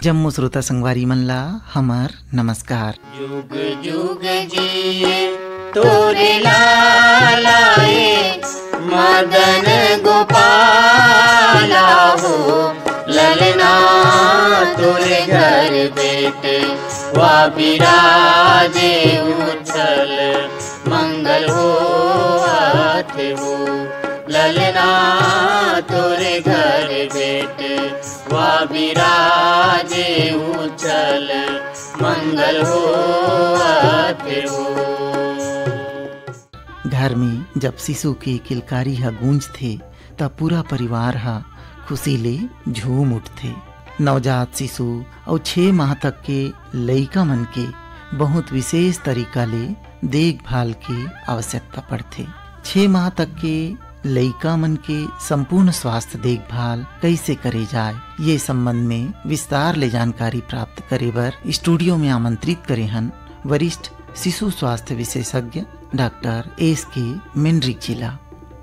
जम्मू श्रोता संगवारी मन ला हमर नमस्कार। जुग जुग जिए तोरे लालाए मदन गोपाला हो, ललना तोरे घर बेटे वा बिराजे उछल मंगल हो आते हो, ललना तोरे घर बेटे वा बिराजे उछल मंगल हो आते हो। घर में जब शिशु के किलकारी ह गूंजथे तब पूरा परिवार ह खुशी ले झूम उठथे। नवजात शिशु और 6 माह तक के लइका मन के बहुत विशेष तरीका ले देखभाल के आवश्यकता पड़थे। 6 माह तक के लइका मन के संपूर्ण स्वास्थ्य देखभाल कैसे करे जाए, ये संबंध में विस्तार ले जानकारी प्राप्त करे बर स्टूडियो में आमंत्रित करे हन वरिष्ठ शिशु स्वास्थ्य विशेषज्ञ डॉक्टर एस.के. मेंड्रिक जी ला।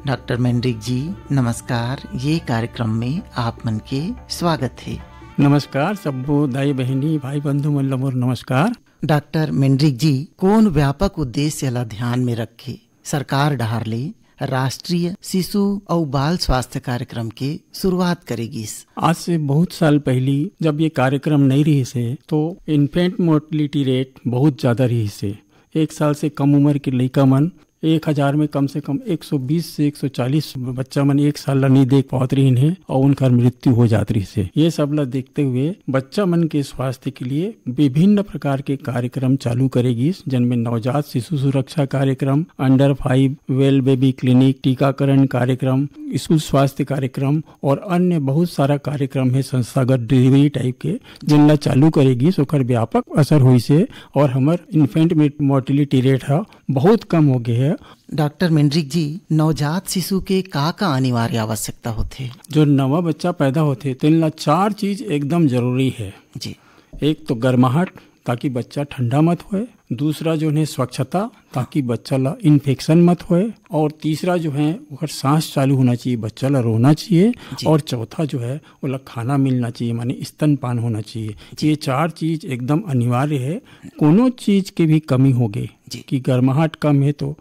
डॉक्टर मेंड्रिक जी नमस्कार, ये कार्यक्रम में आप मन के स्वागत है। नमस्कार सबो दाई बहनी भाई बंधु मन ला मोर नमस्कार। डॉक्टर मेंड्रिक जी कौन व्यापक उद्देश्य ला ध्यान में रखे सरकार डहार ले राष्ट्रीय शिशु और बाल स्वास्थ्य कार्यक्रम के शुरुआत करेगी? आज से बहुत साल पहली जब ये कार्यक्रम नहीं रही से तो इन्फेंट मोर्टलिटी रेट बहुत ज्यादा रही से। 1 साल से कम उम्र के लड़का मन 1000 में कम से कम 120 से 140 बच्चा मन 1 साल ला नहीं देख पात रही है और उनका मृत्यु हो जात रही से। ये सब ला देखते हुए बच्चा मन के स्वास्थ्य के लिए विभिन्न प्रकार के कार्यक्रम चालू करेगी, जिनमें नवजात शिशु सुरक्षा कार्यक्रम, अंडर 5 वेल बेबी क्लिनिक, टीकाकरण कार्यक्रम, स्कूल स्वास्थ्य कार्यक्रम और अन्य बहुत सारा कार्यक्रम है संस्थागत डिलीवरी टाइप के, जिनला चालू करेगी। ओकर व्यापक असर हुई से और हमार इन्फेंट मोर्टिलिटी रेट है बहुत कम हो गए है। डॉक्टर मेंड्रिक जी नवजात शिशु के का अनिवार्य आवश्यकता होते? जो नवा बच्चा पैदा होते तो इनला 4 चीज एकदम जरूरी है जी। एक तो गर्माहट ताकि बच्चा ठंडा मत होए, दूसरा जो है स्वच्छता ताकि बच्चा ला इन्फेक्शन मत होए, और तीसरा जो है वो सांस चालू होना चाहिए, बच्चा ला रोना चाहिए, और चौथा जो है वो ला खाना मिलना चाहिए, माने स्तनपान होना चाहिए। ये 4 चीज एकदम अनिवार्य है। कोनो चीज की भी कमी हो गई कि गर्माहट कम है तो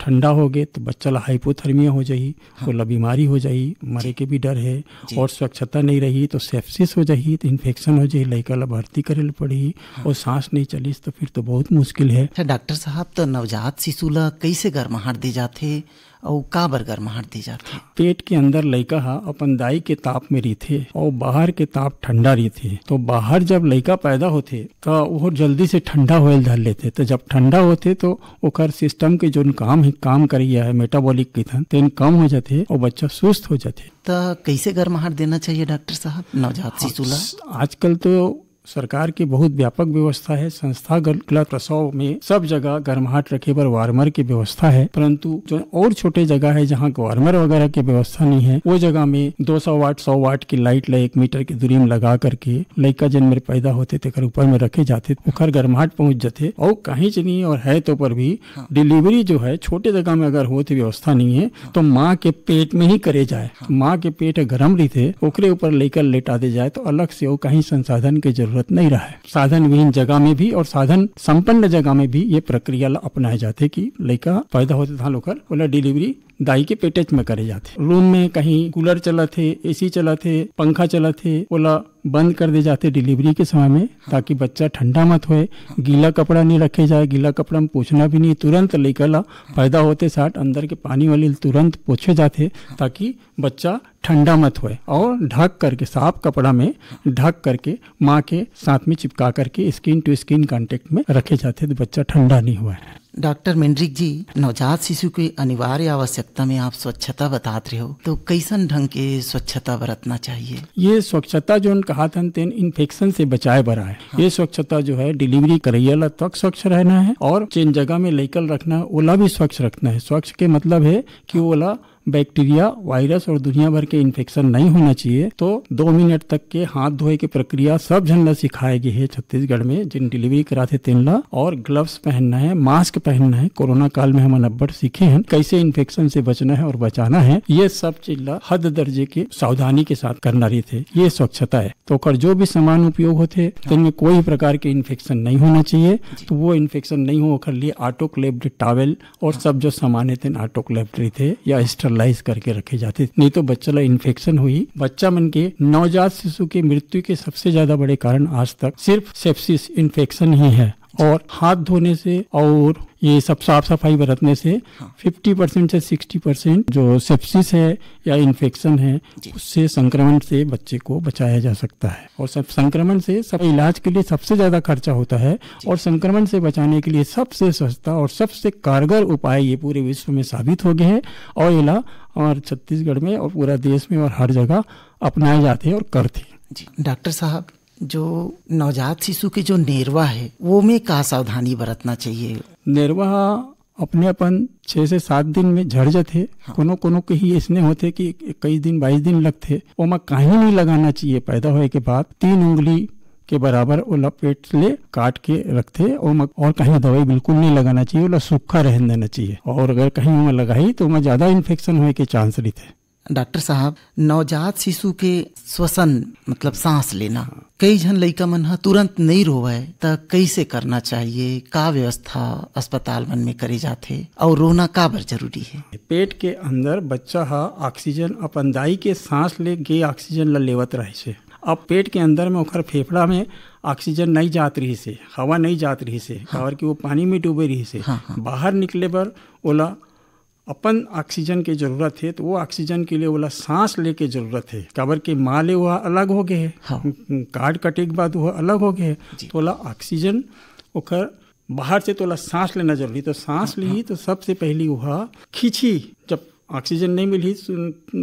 ठंडा हो गए तो बच्चा ला हाइपोथर्मिया हो जाही, ला बीमारी हो जाही, मरे के भी डर है, और स्वच्छता नहीं रही तो सेप्सिस हो जाही, तो इन्फेक्शन हो जाही, लड़का ला भर्ती करे पड़ी, और सांस नहीं चलिस तो फिर तो बहुत मुश्किल है। डॉक्टर साहब तो नवजात शिशु ला कैसे गर्माहट दे जाते और का बर गर्माहट दी जाती? पेट के अंदर लड़का हा अपन दाई के ताप में रही और बाहर के ताप ठंडा रही थे, तो बाहर जब लड़का पैदा होते तो वो जल्दी से ठंडा होल धर लेते, तो जब ठंडा होते तो ओकर सिस्टम के जो काम करिया है मेटाबॉलिक किथन तेन कम हो जाते और बच्चा सुस्त हो जाते। तो कैसे गर्माहट देना चाहिए डॉक्टर साहब नवजात शिशु ला? आजकल तो सरकार की बहुत व्यापक व्यवस्था है, संस्थागत प्रसव में सब जगह गर्माहट रखे पर वार्मर की व्यवस्था है, परंतु जो और छोटे जगह है जहाँ वार्मर वगैरह की व्यवस्था नहीं है, वो जगह में 200 वाट 100 वाट की लाइट 1 मीटर की दूरी में लगा करके लड़का जन में पैदा होते थे ऊपर में रखे जाते, उखर गर्माहट पहुंच जाते। और कहीं नहीं और है तो पर भी डिलीवरी जो है छोटे जगह में अगर होती व्यवस्था नहीं है तो माँ के पेट में ही करे जाए। माँ के पेट गर्म रही थे ओकरे ऊपर लेकर लेटा दे जाए तो अलग से वो कहीं संसाधन की जरूरत नहीं रहा है। साधन विहीन जगह में भी और साधन संपन्न जगह में भी ये प्रक्रिया अपनाए जाते कि लड़का पैदा होते था लोकर बोला डिलीवरी दाई के पेटेज में करे जाते। रूम में कहीं कूलर चला थे, एसी चला थे, पंखा चला थे, बोला बंद कर दे जाते डिलीवरी के समय में ताकि बच्चा ठंडा मत होए। गीला कपड़ा नहीं रखे जाए, गीला कपड़ा में पोछना भी नहीं, तुरंत लेकर पैदा होते साथ अंदर के पानी वाली तुरंत पोछे जाते ताकि बच्चा ठंडा मत होए। और ढक करके साफ कपड़ा में ढक करके माँ के साथ में चिपका करके स्किन टू स्किन कांटेक्ट में रखे जाते तो बच्चा ठंडा नहीं हुआ है। डॉक्टर मेंड्रिक जी नवजात शिशु की अनिवार्य आवश्यकता में आप स्वच्छता बताते रहे हो, तो कैसन ढंग के स्वच्छता बरतना चाहिए? ये स्वच्छता जो कहा था तेन इन्फेक्शन से बचाए बरा है। ये स्वच्छता जो है डिलीवरी करैया तक स्वच्छ रहना है और जिन जगह में लेकर रखना ओला भी स्वच्छ रखना है। स्वच्छ के मतलब है कि ओला बैक्टीरिया, वायरस और दुनिया भर के इन्फेक्शन नहीं होना चाहिए। तो 2 मिनट तक के हाथ धोए की प्रक्रिया सब झन ला सिखाए गए है छत्तीसगढ़ में, जिन डिलीवरी कराते तेन ला। और ग्लव्स पहनना है, मास्क पहनना है। कोरोना काल में हम अब्बड़ सीखे हैं कैसे इन्फेक्शन से बचना है और बचाना है। ये सब चीज ला हद दर्जे के सावधानी के साथ करना रही थे। ये स्वच्छता है। तो कर जो भी सामान उपयोग होते जिनमें कोई प्रकार के इन्फेक्शन नहीं होना चाहिए। तो वो इन्फेक्शन नहीं हो कर लिए ऑटोक्लेव्ड टॉवेल और सब जो सामान थे ऑटोक्लेव्ड रही थे या स्टरलाइज करके रखे जाते, नहीं तो बच्चा ला इन्फेक्शन हुई। बच्चा मन के नवजात शिशु की मृत्यु के सबसे ज्यादा बड़े कारण आज तक सिर्फ सेप्सिस इन्फेक्शन ही है। और हाथ धोने से और ये सब साफ सफाई बरतने से 50% से 60% जो सेप्सिस है या इन्फेक्शन है उससे संक्रमण से बच्चे को बचाया जा सकता है। और सब संक्रमण से सब इलाज के लिए सबसे ज्यादा खर्चा होता है और संक्रमण से बचाने के लिए सबसे सस्ता और सबसे कारगर उपाय ये पूरे विश्व में साबित हो गए हैं। और इला और छत्तीसगढ़ में और पूरा देश में और हर जगह अपनाए जाते और करते। डॉक्टर साहब, जो नवजात शिशु के जो नेरवा है वो में का सावधानी बरतना चाहिए? नेरवा अपने अपन 6 से 7 दिन में झड़ जाते। कोनो के ही इसने होते कि 21 दिन 22 दिन लगते। ओमा कहीं नहीं लगाना चाहिए। पैदा होए के बाद 3 उंगली के बराबर ओला पेट ले काट के रखते और कहीं दवाई बिल्कुल नहीं लगाना चाहिए। ओला सूखा रहने देना चाहिए। और अगर कहीं ओमा लगाई तो ओमा ज्यादा इन्फेक्शन होए के चांस रहते। डॉक्टर साहब, नवजात शिशु के श्वसन मतलब सांस लेना, कई जन लइका मन ह तुरंत नहीं रोवे त कैसे करना चाहिए? का व्यवस्था अस्पताल मन में करे जाथे और रोना का बर जरूरी है? पेट के अंदर बच्चा हा ऑक्सीजन अपन दाई के सांस ले के ऑक्सीजन ला लेवत रहे से। अब पेट के अंदर में ओखर फेफड़ा में ऑक्सीजन नहीं जात रही से, हवा नहीं जात रही से, काबर कि वो पानी में डूबे रही से। बाहर निकले बर ओला अपन ऑक्सीजन की जरूरत है। तो वो ऑक्सीजन के लिए ओला सांस लेके जरूरत है। काबर के माँ ले वह अलग हो गए है, कार्ड कटे के बाद वह अलग हो गए। तो ओला ऑक्सीजन ओकर बाहर से तो ओला सांस लेना जरूरी। तो सांस ली तो सबसे पहली वह खींची, जब ऑक्सीजन नहीं मिली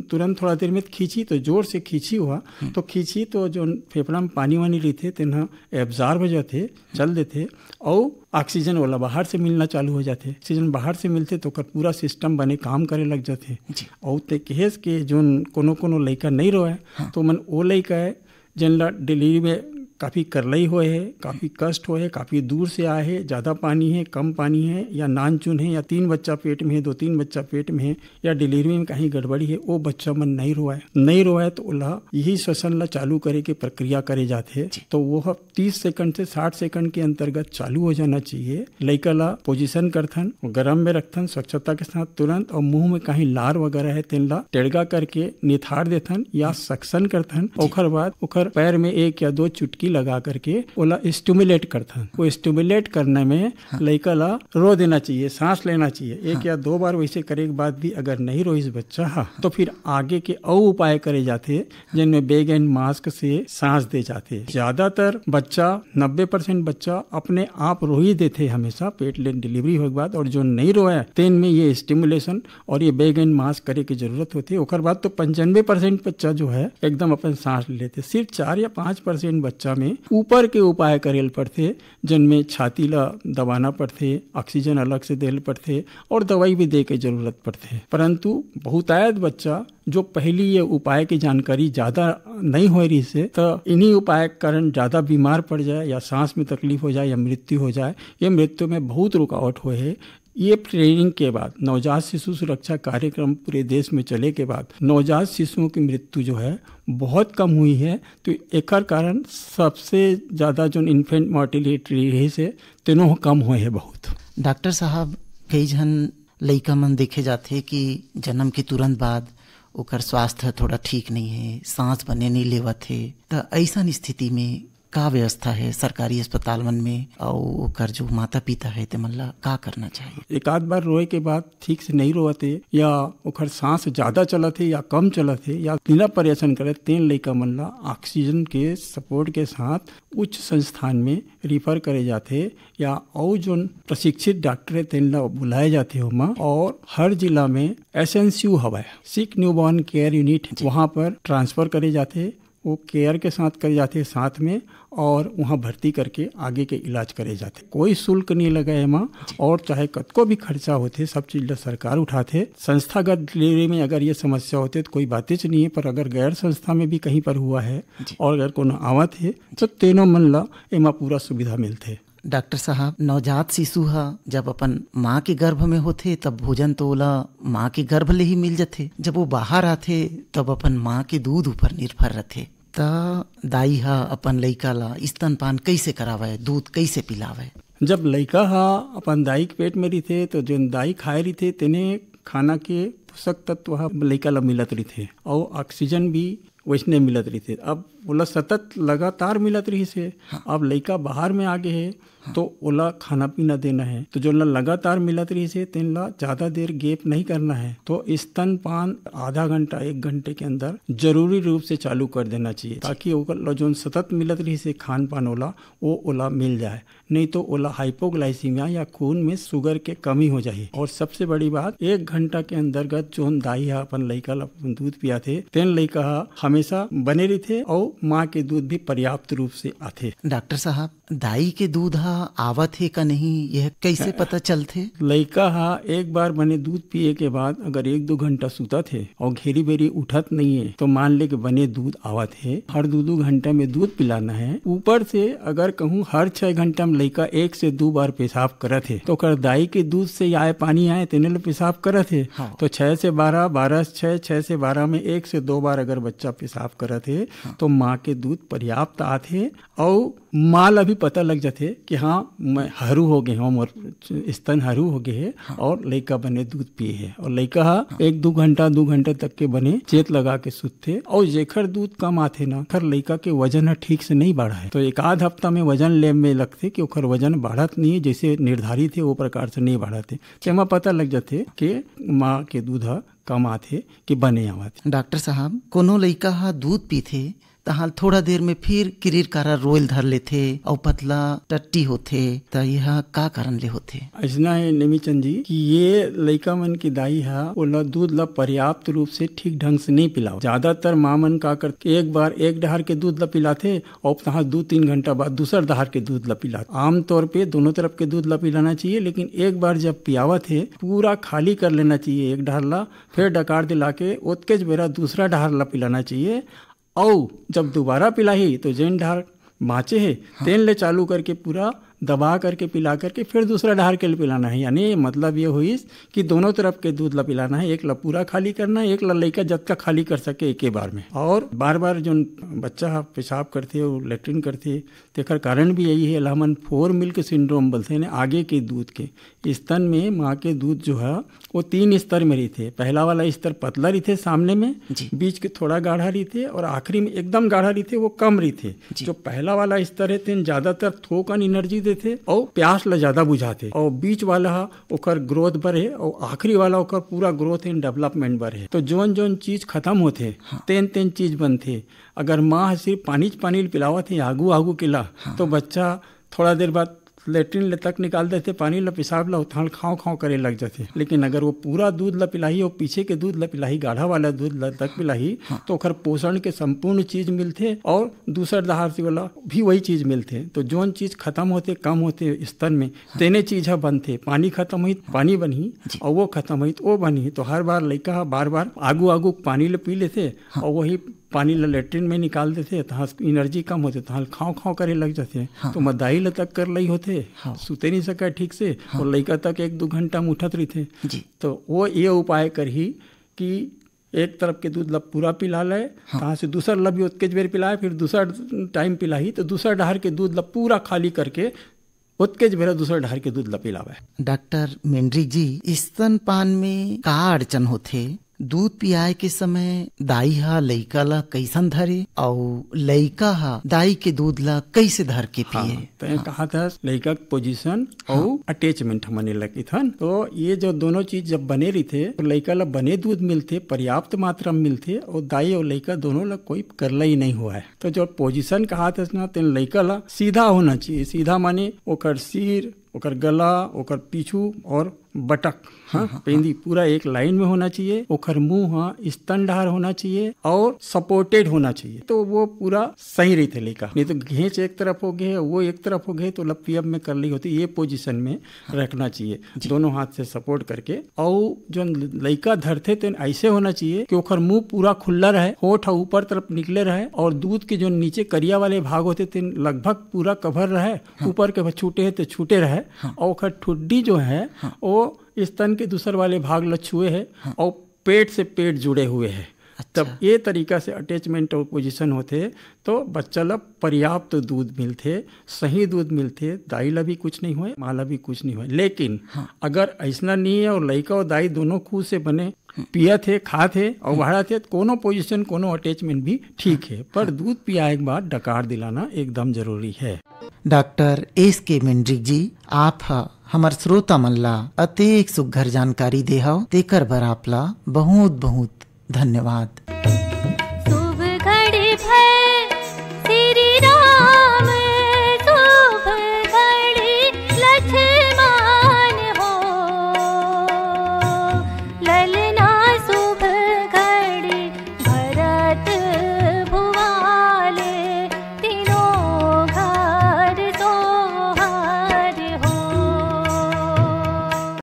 तुरंत थोड़ा देर में खींची तो जोर से खींची हुआ तो खींची तो जो फेफड़ा में पानी वानी रहते तेना एब्जॉर्ब हो जाते, चल देते और ऑक्सीजन वाला बाहर से मिलना चालू हो जाते। ऑक्सीजन बाहर से मिलते तो कर पूरा सिस्टम बने काम करे लग जाते। और ते केस के जो कोनो लड़का नहीं रोए तो मन वो लड़का है जिनला डिलीवरी में काफ़ी करलई हुए है, काफ़ी कष्ट हुए है, काफ़ी दूर से आए है, ज़्यादा पानी है, कम पानी है, या नान चुन है, या 3 बच्चा पेट में है, 2-3 बच्चा पेट में है, या डिलीवरी में कहीं गड़बड़ी है, वो बच्चा मन नहीं रोए तो उला यही श्वसन ला चालू करे के प्रक्रिया करे जाते। तो वो 30 सेकंड से 60 सेकंड के अंतर्गत चालू हो जाना चाहिए। लइका ला पोजीशन करथन, गरम में रखथन स्वच्छता के साथ तुरंत, और मुंह में कहीं लार वगैरह है तेन ला टेड़गा करके निथार देथन या सक्शन करथन। ओखर बाद ओखर पैर में 1 या 2 चुटकी लगा करके ओला स्टिमुलेट करथन। वो स्टिमुलेट करने में लइका ला रो देना चाहिए, सांस लेना चाहिए। 1 या 2 बार वैसे करे के बाद भी अगर नहीं रोइस बच्चा तो फिर आगे के और उपाय करे जाते जिनमें बैग एंड मास्क से सांस दे जाते। ज्यादातर बच्चा 90% बच्चा अपने आप रो ही देते हमेशा पेट ले डिलीवरी होने के बाद, और जो नहीं रोए तेन में ये स्टिमुलेशन और ये बैग एंड मास्क करे की जरूरत होती है। ओकर बाद तो 95% बच्चा जो है एकदम अपन सांस लेते। सिर्फ 4 या 5% बच्चा में ऊपर के उपाय करेल पड़ते जिनमें छाती ला दबाना पड़ते, ऑक्सीजन अलग से देल पड़ते और दवाई भी दे के जरूरत पड़ते। परंतु बहुतायत बच्चा जो पहली ये उपाय की जानकारी ज्यादा नहीं हो रही से तो इन्हीं उपाय के कारण ज्यादा बीमार पड़ जाए या सांस में तकलीफ हो जाए या मृत्यु हो जाए। ये मृत्यु में बहुत रुकावट हुए है। ये ट्रेनिंग के बाद नवजात शिशु सुरक्षा कार्यक्रम पूरे देश में चले के बाद नवजात शिशुओं की मृत्यु जो है बहुत कम हुई है। तो एक कारण सबसे ज़्यादा जो इन्फेंट मोर्टिलिटी रही से तीनों कम हुए है बहुत। डॉक्टर साहब, कई जन लइका मन देखे जाते कि जन्म के तुरंत बाद ओकर स्वास्थ्य थोड़ा ठीक नहीं है, सांस बने नहीं लेवत है, तो ऐसा स्थिति में का व्यवस्था है सरकारी अस्पताल मन में और ओकर जो माता पिता है ते मन ला का करना चाहिए? एक आध बार रोए के बाद ठीक से नहीं रोते या ओकर सांस ज्यादा चलत है या कम चलत है या बिना परेशान करे तेन लइका मन ला ऑक्सीजन के सपोर्ट के साथ उच्च संस्थान में रिफर करे जाते या और जो प्रशिक्षित डॉक्टर है तेन ला बुलाए जाते होमा। और हर जिला में SNCU हवा है, सिक न्यूबॉर्न केयर यूनिट, वहाँ पर ट्रांसफर करे जाते। वो केयर के साथ करे जाते साथ में, और वहाँ भर्ती करके आगे के इलाज करे जाते। कोई शुल्क नहीं लगा है माँ, और चाहे कतको भी खर्चा होते सब चीज सरकार उठाते। संस्थागत डिलीवरी में अगर ये समस्या होते तो कोई बातें नहीं है, पर अगर गैर संस्था में भी कहीं पर हुआ है और अगर कोनो आवत है तो तीनों मन ला एमा पूरा सुविधा मिलते। डॉक्टर साहब, नवजात शिशु हा जब अपन माँ के गर्भ में होते तब भोजन तो ओला माँ के गर्भ ले ही मिल जाते, जब वो बाहर आते तब अपन माँ के दूध ऊपर निर्भर रहते। त दाई हा अपन लइका ला स्तनपान कैसे करावे, दूध कैसे पिलावे? जब लइका हा अपन दाई के पेट में रही तो जो दाई खाए रही थे तेने खाना के पोषक तत्व हा लइका ला मिलत रही थे, और ऑक्सीजन भी वैसने मिलत रही थे। अब ओला सतत लगातार मिलत रही से। अब लइका बाहर में आगे है तो ओला खाना पीना देना है, तो जो लगातार मिलत रही से तेन ला ज्यादा देर गैप नहीं करना है। तो स्तनपान आधा घंटा 1 घंटे के अंदर जरूरी रूप से चालू कर देना चाहिए, ताकि ओला जो सतत मिलत रही से खान पान वो ओला मिल जाए, नहीं तो ओला हाइपोग्लाइसीमिया या खून में शुगर के कमी हो जाए। और सबसे बड़ी बात, 1 घंटा के अंतर्गत जो दाई हा अपन लइका ला दूध पिया थे तेन लइका हमेशा बने रही थे, और माँ के दूध भी पर्याप्त रूप से आते। डॉक्टर साहब, दाई के दूध हा आवत है का नहीं, यह कैसे पता चलते? लइका हा एक बार बने दूध पिए के बाद अगर 1-2 घंटा सुता थे और घेरी बेरी उठत नहीं है तो मान ले कि बने दूध आवत है। हर 2-2 घंटे में दूध पिलाना है। ऊपर से अगर कहूँ हर 6 घंटा में लइका 1 से 2 बार पेशाब करत है तो कर दाई के दूध से आए पानी आए तेने पेशाब करत है। तो 6 से 12, 12 से 6, 6 से 12 में 1 से 2 बार अगर बच्चा पेशाब करत है तो माँ के दूध पर्याप्त आते, और माल अभी पता लग जाते कि हाँ मैं हरू हो गए हूँ, स्तन हरू हो गए है, और लइका बने दूध पिए है। और लइका 1-2 घंटा 2 घंटे तक के बने चेत लगा के सुतते। और जेखर दूध कम आते ना, खर लइका के वजन ठीक से नहीं बढ़ा है, तो 1-आध हफ्ता में वजन ले में लगते कि ओखर वजन बढ़त नहीं है, जैसे निर्धारित है वो प्रकार से नहीं बढ़ाते। चमा पता लग जाते कि माँ के दूध कम आते कि बने आवत। डॉक्टर साहब, कोनो लइका हा दूध पीथे तहाल थोड़ा देर में फिर किरीर कारा रोयल धर लेथे और पतला टट्टी होथे, त यह का कारण ले होथे? ऐसा है नेमीचंद जी कि ये लइका मन की दाई हा ओला दूध ला पर्याप्त रूप से ठीक ढंग से नहीं पिलाओ। ज्यादातर माँ मन का करके एक बार 1 डहर के दूध ला पिलाते और तहाँ 2-3 घंटा बाद दूसर डहर के दूध ला पिलाते। आमतौर पे दोनों तरफ के दूध ला पिलाना चाहिए, लेकिन एक बार जब पियावत है पूरा खाली कर लेना चाहिए 1 डहर ला, फिर डकार दिला के ओतके बेरा दूसरा डहर ला पिलाना चाहिए। और जब दोबारा पिलाई तो जेन ढार माचे है तेल ले चालू करके पूरा दबा करके पिला करके फिर दूसरा डहार के लिए पिलाना है। यानी मतलब ये हुई कि दोनों तरफ के दूध ला पिलाना है, एक ला पूरा खाली करना है, एक ला लइका जब तक खाली कर सके एक ही बार में। और बार बार जो बच्चा पेशाब करते और लेट्रिन करते तेकर कारण भी यही है, हमन 4 मिल्क सिंड्रोम बोलते हैं। आगे के दूध के स्तन में माँ के दूध जो है वो 3 स्तर में रहते। पहला वाला स्तर पतला रहते सामने में, बीच के थोड़ा गाढ़ा रहते, और आखिरी में एकदम गाढ़ा रहते वो कम रहते। जो पहला वाला स्तर है तेन ज्यादातर थोक एनर्जी देते और प्यास ला ज्यादा बुझाते, और बीच वाला ओकर ग्रोथ बर है, और आखिरी वाला ओकर पूरा ग्रोथ एंड डेवलपमेंट बर है। तो जोन जोन चीज खत्म होते तेन तेन चीज बनते। अगर माँ सिर्फ पानी पिलावत है आगू आगू केला तो बच्चा थोड़ा देर बाद लेट्रिन ले तक निकाल देते, पानी ला पेशाब ला उथाल खाँव खाँव करे लग जाते। लेकिन अगर वो पूरा दूध ला पिलाही और पीछे के दूध ला पिलाही, गाढ़ा वाला दूध ला तक पिलाही तो ओकर पोषण के संपूर्ण चीज मिलते, और दूसर दहार से वाला भी वही चीज मिलते। तो जोन चीज खत्म होते कम होते स्तन में तेने चीज बनते। पानी खत्म हुई पानी बनी, और वो खत्म हुई तो वो बनी। तो हर बार लइका बार बार आगू आगू पानी ले पी लेते, और वही पानी ला लेट्रिन में निकाल देते, तहाँ एनर्जी कम होते, तहाँ खाँव खाँव करे लग जाते। तो मदाई ला तक कर लई होते, सुते नहीं सका ठीक से, और लइका तक 1-2 घंटा में उठत रही थे। तो वो ये उपाय करही कि एक तरफ के दूध ला पूरा पिला ले, तहाँ से दूसर ला भी उतके बेर पिलाए, फिर दूसरा टाइम पिलाही तो दूसरा डहर के दूध ला पूरा खाली करके उतके बेरा दूसरा डहर के दूध ला पिलावे। डॉक्टर मेंड्रिक जी, स्तनपान में का अड़चन होथे? दूध पियाए के समय दाई हा लइका ला कैसन धरे और लइका हा दाई के दूध ला कैसे धर के पिए? तो कहा था लइका पोजीशन और अटैचमेंट हमने लगी था। तो ये जो दोनों चीज जब बने रही थे तो लइका ला बने दूध मिलते, पर्याप्त मात्रा में मिलते, और दाई और लइका दोनों ला कोई करला ही नहीं हुआ है। तो जो पोजीशन कहा था ना, तेन लइका ला सीधा होना चाहिए। सीधा माने ओकर सिर ओकर गला, ओकर पीछू और बटक, हाँ, पेंदी पूरा एक लाइन में होना चाहिए। ओकर मुंह स्तनधार होना चाहिए और सपोर्टेड होना चाहिए, तो वो पूरा सही रहते लड़का। नहीं तो घेंच एक तरफ हो गए, वो एक तरफ हो गए, तो लपियब में कर ली होती। ये पोजीशन में रखना चाहिए, दोनों हाथ से सपोर्ट करके। और जो लड़का धरते तो ऐसे होना चाहिए कि ओकर मुंह पूरा खुला रहे, होठ ऊपर तरफ निकले रहे, और दूध के जो नीचे करिया वाले भाग होते थे लगभग पूरा कवर रहे, ऊपर के छूटे है तो छूटे रहे। और ओकर ठुड्डी जो है वो स्तन के दूसर वाले भाग लछुए है और पेट से पेट जुड़े हुए है। तब ये तरीका से अटैचमेंट और पोजीशन होते तो बच्चा ला पर्याप्त दूध मिलते, सही दूध मिलते, दाई ला भी कुछ नहीं हुए, माँ ला भी कुछ नहीं हुए। लेकिन अगर ऐसा नहीं है और लड़का और दाई दोनों खुद से बने, पिया थे, खा थे और बढ़ा थे, कोनो पोजीशन कोनो अटैचमेंट भी ठीक है, पर दूध पियाए के बाद डकार दिलाना एकदम जरूरी है। Doctor S K. मेंड्रिक जी, आप हमर श्रोता मन ला अतेक सुघ्घर जानकारी देहव, तेकर बर आपला बहुत बहुत धन्यवाद।